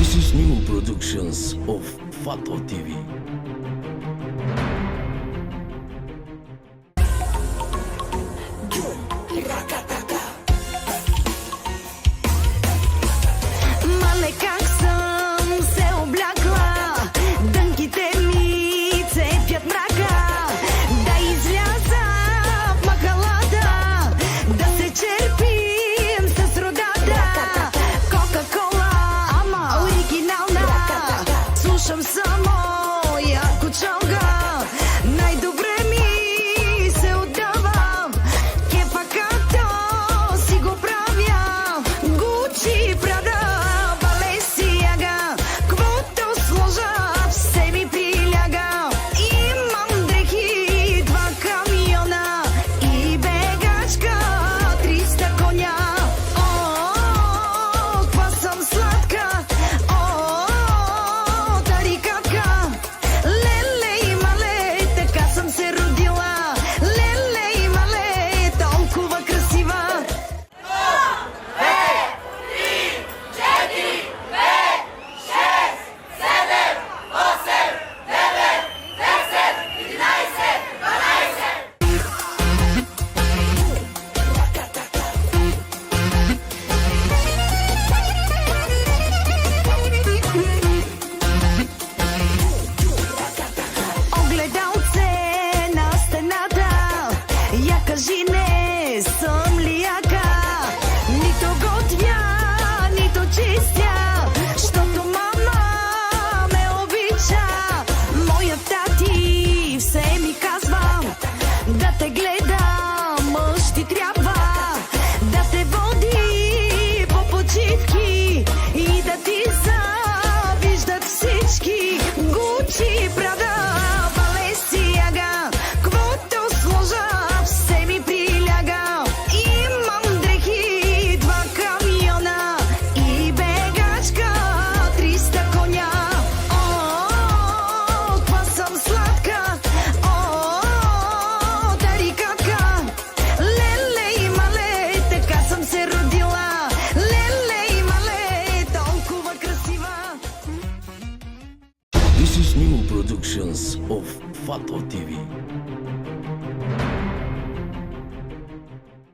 This is new productions of Fato TV. Мале, как съм се облякла, дънките ми цепят мрака. Да изляза в махалата, да се черпим с родата. Кока-кола, ама оригинална, слушам само Ярко Чонга. Най-добре ми се отдавам, кефа както си го правя. Гучи, Прада, Балесиага, квото сложа, все ми приляга. Имам дрехи, 2 камиона и бегачка, 300 коня. О, каква съм сладка, о, тарикатка. Леле и мале, така съм се родила. Леле и мале, толкова красива. Огледалце на стената, я кажи не съм ли яка. Нито готвя, нито чистя, щото мама ме обича. Моя тати все ми казва, да те гледа мъж ти трябва, да те води по почивки и да ти завиждат всички. Гучи, Прада, Балесиага, квото сложа, все ми приляга. Имам дрехи, 2 камиона и бегачка, 300 коня. О, каква съм сладка, о, тарикатка. Леле и мале, така съм се родила. Леле и мале, толкова красива. This is new productions of Fato TV.